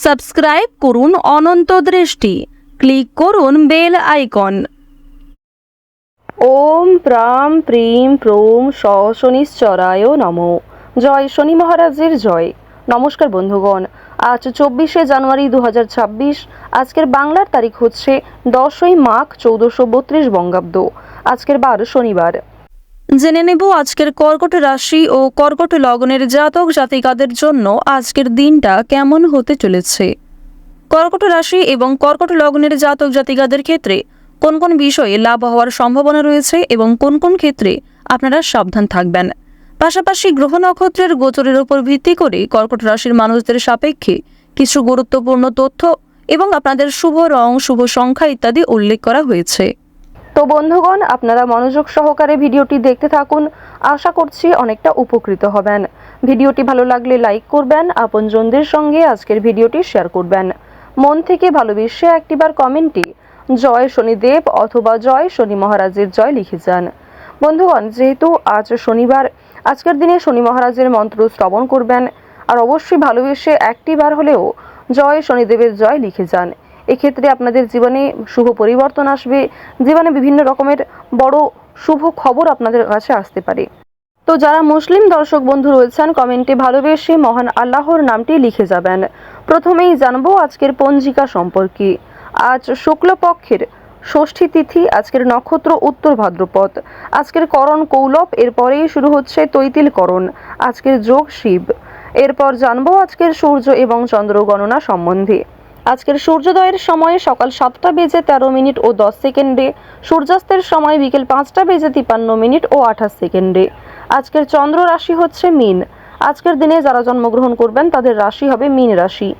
Subscribe করুন অনন্ত দৃষ্টি, click করুন বেল আইকন। ওম প্রাম প্রিম প্রোম শনিশ্চরায় নমঃ। জয় শনি মহারাজের জয়। নমস্কার বন্ধুগণ, আজ 24শে জানুয়ারি 2026। আজকের বাংলার তারিখ হচ্ছে 10ই মাঘ 1432 বঙ্গাব্দ। আজকের বার শনিবার। জেনে নেব আজকের কর্কট রাশি ও কর্কট লগ্নের জাতক জাতিকাদের জন্য আজকের দিনটা কেমন হতে চলেছে। কর্কট রাশি এবং কর্কট লগ্নের জাতক জাতিকাদের ক্ষেত্রে কোন কোন বিষয়ে লাভ হওয়ার সম্ভাবনা রয়েছে এবং কোন কোন ক্ষেত্রে আপনারা সাবধান থাকবেন। পাশাপাশি গ্রহ নক্ষত্রের গোচরের উপর ভিত্তি করে কর্কট রাশির মানুষদের সাপেক্ষে কিছু গুরুত্বপূর্ণ তথ্য এবং আপনাদের শুভ রং, শুভ সংখ্যা ইত্যাদি উল্লেখ করা হয়েছে। তো বন্ধুগণ, আপনারা মনোযোগ সহকারে ভিডিওটি দেখতে থাকুন। আশা করছি অনেকটা উপকৃত হবেন। ভিডিওটি ভালো লাগলে লাইক করবেন, আপনজনদের সঙ্গে আজকের ভিডিওটি শেয়ার করবেন। মন থেকে ভালোবেসে একটিবার কমেন্টে জয় শনিদেব অথবা জয় শনি মহারাজের জয় লিখে যান। বন্ধুগণ, যেহেতু আজ শনিবার, আজকের দিনে শনি মহারাজের মন্ত্র শ্রবণ করবেন আর অবশ্যই ভালোবেসে একটিবার হলেও জয় শনিদেবের জয় লিখে যান। এক্ষেত্রে আপনাদের জীবনে শুভ পরিবর্তন আসবে, জীবনে বিভিন্ন রকমের বড় শুভ খবর আপনাদের কাছে আসতে পারে। তো যারা মুসলিম দর্শক বন্ধু রয়েছেন, কমেন্টে ভালোবেসে মহান আল্লাহর নামটি লিখে যাবেন। প্রথমেই জানবো আজকের পঞ্জিকা সম্পর্কে। আজ শুক্লপক্ষের ষষ্ঠী তিথি, আজকের নক্ষত্র উত্তর ভাদ্রপদ, আজকের করণ কৌলব, এরপরেই শুরু হচ্ছে তৈতিল করণ, আজকের যোগ শিব। এরপর জানবো আজকের সূর্য এবং চন্দ্র গণনা সম্বন্ধে। আজকের সূর্যোদয়ের সময় সকাল 7টা বেজে 13 মিনিট ও 10 সেকেন্ডে, সূর্যাস্তের সময় বিকেল 5টা বেজে 53 মিনিট ও 28 সেকেন্ডে। আজকের চন্দ্র রাশি হচ্ছে মীন। আজকের দিনে যারা জন্মগ্রহণ করবেন তাদের রাশি হবে মীন রাশি।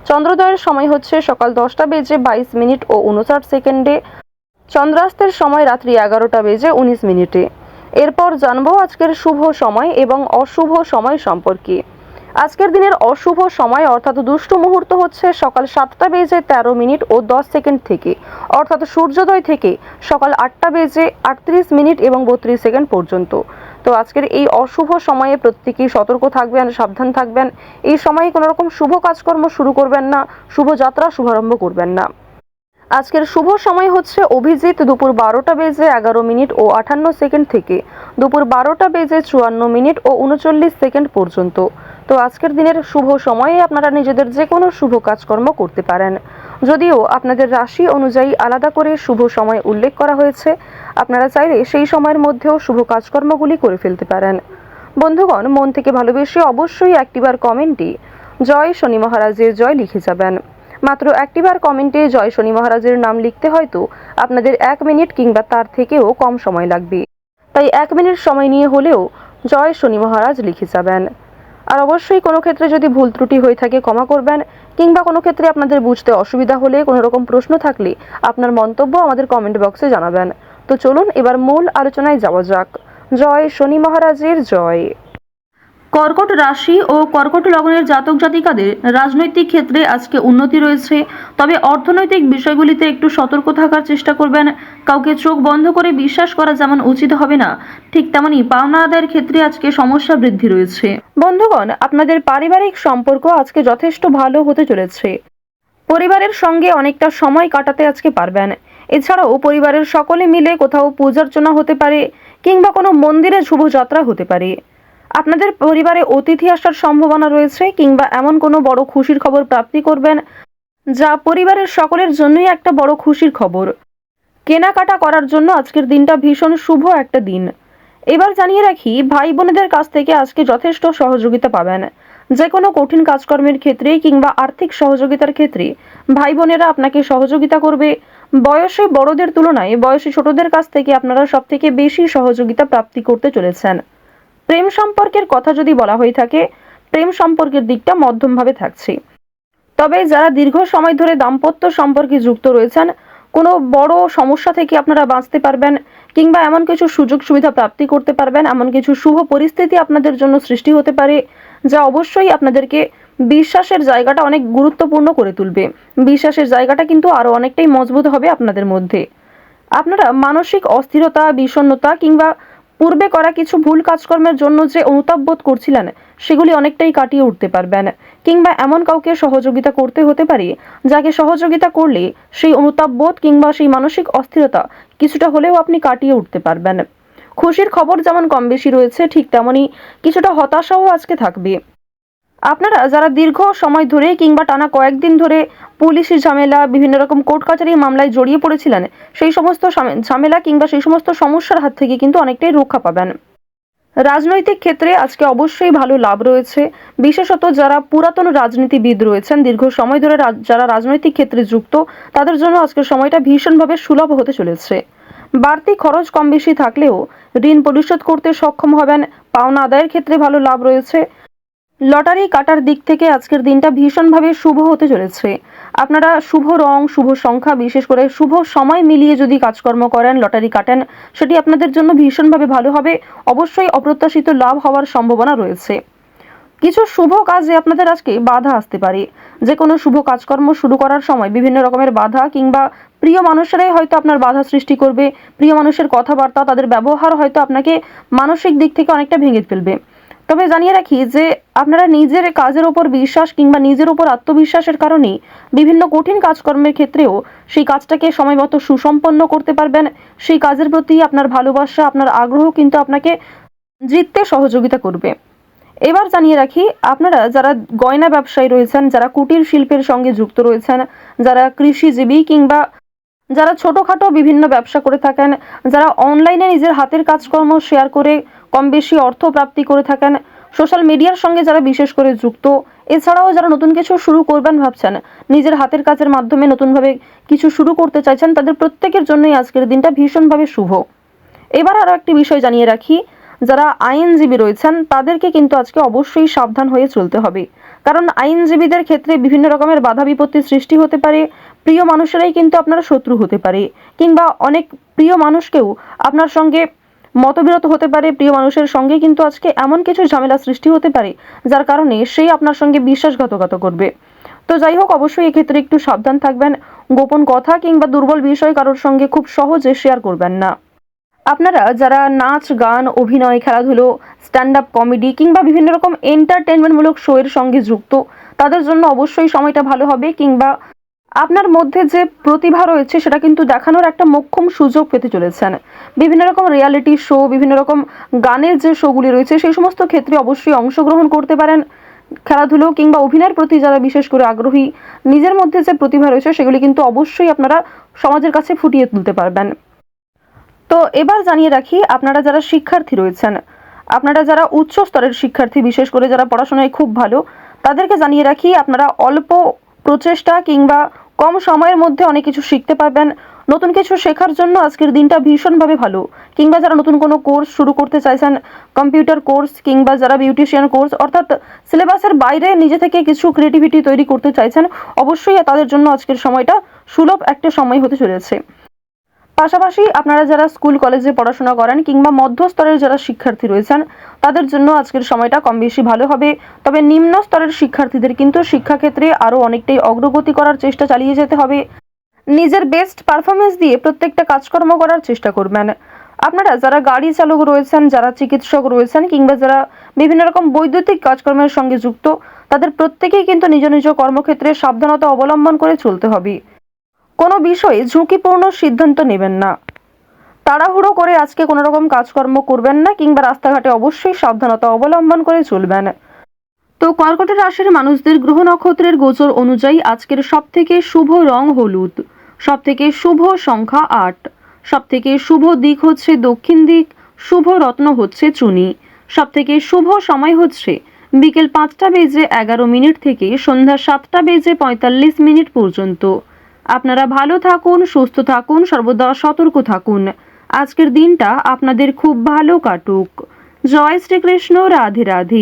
চন্দ্রোদয়ের সময় হচ্ছে সকাল 10টা বেজে 22 মিনিট ও 59 সেকেন্ডে, চন্দ্রাস্তের সময় রাত্রি 11টা বেজে 19 মিনিটে। এরপর জানবো আজকের শুভ সময় এবং অশুভ সময় সম্পর্কে। আজকের দিনের অশুভ সময় অর্থাৎ দুষ্ট মুহূর্ত হচ্ছে সকাল 7টা বেজে 13 মিনিট ও 10 সেকেন্ড থেকে, অর্থাৎ সূর্যোদয় থেকে সকাল 8টা বেজে 38 মিনিট এবং 32 সেকেন্ড পর্যন্ত। তো আজকের এই অশুভ সময়ে প্রত্যেকেই সতর্ক থাকবেন, সাবধান থাকবেন। এই সময়ে কোনো রকম শুভ কাজকর্ম শুরু করবেন না, শুভযাত্রা শুভারম্ভ করবেন না। আজকের শুভ সময় হচ্ছে অভিজিৎ দুপুর 12টা বেজে 11 মিনিট ও 58 সেকেন্ড থেকে দুপুর 12টা বেজে 54 মিনিট ও 39 সেকেন্ড পর্যন্ত। তো আজকের দিনের শুভ সময়ে আপনারা নিজেদের যে কোনো শুভ কাজকর্ম করতে পারেন। যদিও আপনাদের রাশি অনুযায়ী আলাদা করে শুভ সময় উল্লেখ করা হয়েছে, আপনারা চাইলে সেই সময়ের মধ্যেও শুভ কাজকর্মগুলি করে ফেলতে পারেন। বন্ধুগণ, মন থেকে ভালোবেসে অবশ্যই একটিবার কমেন্টে জয় শনি মহারাজের জয় লিখে যাবেন। মাত্র একটিবার কমেন্টে জয় শনি মহারাজের নাম লিখতে হয়তো আপনাদের 1 মিনিট কিংবা তার থেকেও কম সময় লাগবে। তাই 1 মিনিট সময় নিয়ে হলেও জয় শনি মহারাজ লিখে যাবেন। আর অবশ্যই কোনো ক্ষেত্রে যদি ভুল ত্রুটি হয়ে থাকে ক্ষমা করবেন, কিংবা কোনো ক্ষেত্রে আপনাদের বুঝতে অসুবিধা হলে, কোনো রকম প্রশ্ন থাকলে আপনার মন্তব্য আমাদের কমেন্ট বক্সে জানাবেন। তো চলুন এবার মূল আলোচনায় যাওয়া যাক। জয় শনি মহারাজের জয়। কর্কট রাশি ও কর্কট লগ্নের জাতক জাতিকাদের রাজনৈতিক ক্ষেত্রে আজকে উন্নতি রয়েছে, তবে অর্থনৈতিক বিষয়গুলিতে একটু সতর্ক থাকার চেষ্টা করবেন। কাউকে চোখ বন্ধ করে বিশ্বাস করা যেমন উচিত হবে না, ঠিক তেমনি পাওনা আদায়ের ক্ষেত্রে আজকে সমস্যা বৃদ্ধি রয়েছে। বন্ধুগণ, আপনাদের পারিবারিক সম্পর্ক আজকে যথেষ্ট ভালো হতে চলেছে। পরিবারের সঙ্গে অনেকটা সময় কাটাতে আজকে পারবেন। এছাড়াও পরিবারের সকলে মিলে কোথাও পূজার্চনা হতে পারে, কিংবা কোনো মন্দিরে শুভযাত্রা হতে পারে। আপনাদের পরিবারে অতিথি আসার সম্ভাবনা রয়েছে, কিংবা এমন কোনো বড় খুশির খবর প্রাপ্তি করবেন যা পরিবারের সকলের জন্যই একটা বড় খুশির খবর। কেনাকাটা করার জন্য আজকের দিনটা ভীষণ শুভ একটা দিন। এবার জানিয়ে রাখি, ভাই বোনেদের কাছ থেকে আজকে যথেষ্ট সহযোগিতা পাবেন। যে কোনো কঠিন কাজকর্মের ক্ষেত্রে কিংবা আর্থিক সহযোগিতার ক্ষেত্রে ভাই বোনেরা আপনাকে সহযোগিতা করবে। বয়সে বড়দের তুলনায় বয়সে ছোটদের কাছ থেকে আপনারা সবথেকে বেশি সহযোগিতা প্রাপ্তি করতে চলেছেন। প্রেম সম্পর্কের কথা যদি বলা হয়ে থাকে, প্রেম সম্পর্কের দিকটা মধ্যমভাবে থাকছে। তবে যারা দীর্ঘ সময় ধরে দাম্পত্য সম্পর্কে যুক্ত রয়েছেন, কোনো বড় সমস্যা থেকে আপনারা বাঁচতে পারবেন, কিংবা এমন কিছু সুযোগ সুবিধা প্রাপ্তি করতে পারবেন, এমন কিছু শুভ পরিস্থিতি আপনাদের জন্য সৃষ্টি হতে পারে যা অবশ্যই আপনাদেরকে বিশ্বাসের জায়গাটা অনেক গুরুত্বপূর্ণ করে তুলবে। বিশ্বাসের জায়গাটা কিন্তু আরও অনেকটাই মজবুত হবে আপনাদের মধ্যে। আপনারা মানসিক অস্থিরতা, বিষণ্ণতা কিংবা পূর্বে করা কিছু ভুল কাজকর্মের জন্য যে অনুতাপ বোধ করছিলেন সেগুলি অনেকটাই কাটিয়ে উঠতে পারবেন, কিংবা এমন কাউকে সহযোগিতা করতে হতে পারে যাকে সহযোগিতা করলে সেই অনুতাপ বোধ কিংবা সেই মানসিক অস্থিরতা কিছুটা হলেও আপনি কাটিয়ে উঠতে পারবেন। খুশির খবর যেমন কম বেশি রয়েছে, ঠিক তেমনই কিছুটা হতাশাও আজকে থাকবে। আপনারা যারা দীর্ঘ সময় ধরে কিংবা টানা কয়েকদিন ধরে পুলিশি ঝামেলা, বিভিন্ন রকম কোর্ট কাচারি মামলায় জড়িয়ে পড়েছিলেন, সেই সমস্ত ঝামেলা কিংবা সেই সমস্ত সমস্যার হাত থেকে কিন্তু অনেকটাই রক্ষা পাবেন। রাজনৈতিক ক্ষেত্রে আজকে অবশ্যই ভালো লাভ রয়েছে, বিশেষত যারা পুরাতন রাজনীতিবিদ রয়েছেন, দীর্ঘ সময় ধরে যারা রাজনৈতিক ক্ষেত্রে যুক্ত, তাদের জন্য আজকের সময়টা ভীষণভাবে সুলভ হতে চলেছে। বাড়তি খরচ কম বেশি থাকলেও ঋণ পরিশোধ করতে সক্ষম হবেন, পাওনা আদায়ের ক্ষেত্রে ভালো লাভ রয়েছে। লটারি কাটার দিক থেকে আজকের দিনটা ভীষণভাবে শুভ হতে চলেছে। আপনারা শুভ রং, শুভ সংখ্যা, বিশেষ করে শুভ সময় মিলিয়ে যদি কাজকর্ম করেন, লটারি কাটেন, সেটি আপনাদের জন্য ভীষণভাবে ভালো হবে। অবশ্যই অপ্রত্যাশিত লাভ হওয়ার সম্ভাবনা রয়েছে। কিছু শুভ কাজে আপনাদের আজকে বাধা আসতে পারে। যে কোনো শুভ কাজকর্ম শুরু করার সময় বিভিন্ন রকমের বাধা কিংবা প্রিয় মানুষেরাই হয়তো আপনার বাধা সৃষ্টি করবে। প্রিয় মানুষের কথাবার্তা, তাদের ব্যবহার হয়তো আপনাকে মানসিক দিক থেকে অনেকটা ভেঙে ফেলবে। তবে জানিয়ে রাখি যে আপনারা নিজের কাজের ওপর বিশ্বাস কিংবা নিজের ওপর আত্মবিশ্বাসের কারণেই বিভিন্ন কঠিন কাজকর্মের ক্ষেত্রেও সেই কাজটাকে সময়মতো সুসম্পন্ন করতে পারবেন। সেই কাজের প্রতি আপনার ভালোবাসা, আপনার আগ্রহ কিন্তু আপনাকে জিততে সহযোগিতা করবে। এবার জানিয়ে রাখি, আপনারা যারা গয়না ব্যবসায়ী রয়েছেন, যারা কুটির শিল্পের সঙ্গে যুক্ত রয়েছেন, যারা কৃষিজীবী কিংবা যারা ছোটোখাটো বিভিন্ন ব্যবসা করে থাকেন, যারা অনলাইনে নিজের হাতের কাজকর্ম শেয়ার করে কম বেশি অর্থ প্রাপ্তি করে থাকেন, সোশ্যাল মিডিয়ার সঙ্গে যারা বিশেষ করে যুক্ত, এছাড়াও যারা নতুন কিছু শুরু করবেন ভাবছেন, নিজের হাতের কাজের মাধ্যমে নতুনভাবে কিছু শুরু করতে চাইছেন, তাদের প্রত্যেকের জন্যই আজকের দিনটা ভীষণভাবে শুভ। এবার আরও একটি বিষয় জানিয়ে রাখি, যারা আইনজীবী রয়েছেন তাদেরকে কিন্তু আজকে অবশ্যই সাবধান হয়ে চলতে হবে। কারণ আইনজীবীদের ক্ষেত্রে বিভিন্ন রকমের বাধা বিপত্তির সৃষ্টি হতে পারে। প্রিয় মানুষেরাই কিন্তু আপনার শত্রু হতে পারে, কিংবা অনেক প্রিয় মানুষকেও আপনার সঙ্গে মতবিরোধ হতে পারে। প্রিয় মানুষের সঙ্গে কিন্তু আজকে এমন কিছু ঝামেলা সৃষ্টি হতে পারে যার কারণে সেই আপনার সঙ্গে বিশ্বাসঘাতকতা করবে। তো যাই হোক, অবশ্যই এক্ষেত্রে একটু সাবধান থাকবেন। গোপন কথা কিংবা দুর্বল বিষয় কারোর সঙ্গে খুব সহজে শেয়ার করবেন না। আপনারা যারা নাচ, গান, অভিনয়, খেলাধুলো, স্ট্যান্ড আপ কমেডি কিংবা বিভিন্ন রকম এন্টারটেনমেন্টমূলক শো এর সঙ্গে যুক্ত, তাদের জন্য অবশ্যই সময়টা ভালো হবে। কিংবা আপনার মধ্যে যে প্রতিভা রয়েছে সেটা কিন্তু দেখানোর একটা মোক্ষম সুযোগ পেতে চলেছেন। বিভিন্ন রকম রিয়ালিটি শো, বিভিন্ন রকম গানের যে শোগুলি রয়েছে সেই সমস্ত ক্ষেত্রে অবশ্যই অংশগ্রহণ করতে পারেন। খেলাধুলো কিংবা অভিনয়ের প্রতি যারা বিশেষ করে আগ্রহী, নিজের মধ্যে যে প্রতিভা রয়েছে সেগুলি কিন্তু অবশ্যই আপনারা সমাজের কাছে ফুটিয়ে তুলতে পারবেন। তো এবার জানিয়ে রাখি, আপনারা যারা শিক্ষার্থী রয়েছেন, আপনারা যারা উচ্চ স্তরের শিক্ষার্থী, বিশেষ করে যারা পড়াশোনায় খুব ভালো, তাদেরকে জানিয়ে রাখি আপনারা অল্প প্রচেষ্টা কিংবা কম সময়ের মধ্যে অনেক কিছু শিখতে পারবেন। নতুন কিছু শেখার জন্য আজকের দিনটা ভীষণভাবে ভালো। কিংবা যারা নতুন কোনো কোর্স শুরু করতে চাইছেন, কম্পিউটার কোর্স কিংবা যারা বিউটিশিয়ান কোর্স, অর্থাৎ সিলেবাসের বাইরে নিজে থেকে কিছু ক্রিয়েটিভিটি তৈরি করতে চাইছেন, অবশ্যই তাদের জন্য আজকের সময়টা সুলভ একটা সময় হতে চলেছে। পাশাপাশি আপনারা যারা স্কুল কলেজে পড়াশোনা করেন কিংবা মধ্যস্তরের যারা শিক্ষার্থী রয়েছেন, তাদের জন্য আজকের সময়টা কম বেশি ভালো হবে। তবে নিম্ন স্তরের শিক্ষার্থীদের কিন্তু শিক্ষাক্ষেত্রে আরও অনেকটাই অগ্রগতি করার চেষ্টা চালিয়ে যেতে হবে। নিজের বেস্ট পারফরমেন্স দিয়ে প্রত্যেকটা কাজকর্ম করার চেষ্টা করবেন। আপনারা যারা গাড়ি চালক রয়েছেন, যারা চিকিৎসক রয়েছেন কিংবা যারা বিভিন্ন রকম বৈদ্যুতিক কাজকর্মের সঙ্গে যুক্ত, তাদের প্রত্যেকেই কিন্তু নিজ নিজ কর্মক্ষেত্রে সাবধানতা অবলম্বন করে চলতে হবে। কোনো বিষয়ে ঝুঁকিপূর্ণ সিদ্ধান্ত নেবেন না। তাড়াহুড়ো করে আজকে কোনো রকম কাজকর্ম করবেন না, কিংবা রাস্তাঘাটে অবশ্যই সাবধানতা অবলম্বন করে চলবেন। তো কর্কট রাশির মানুষদের গ্রহ নক্ষত্রের গোচর অনুযায়ী আজকের সবথেকে শুভ রং হলুদ, সবথেকে শুভ সংখ্যা 8, সবথেকে শুভ দিক হচ্ছে দক্ষিণ দিক, শুভ রত্ন হচ্ছে চুনি, সবথেকে শুভ সময় হচ্ছে বিকেল 5টা বেজে 11 মিনিট থেকে সন্ধ্যা 7টা বেজে 45 মিনিট পর্যন্ত। আপনারা ভালো থাকুন, সুস্থ থাকুন, সর্বদা সতর্ক থাকুন। আজকের দিনটা আপনাদের খুব ভালো কাটুক। জয় শ্রীকৃষ্ণ। রাধে রাধে।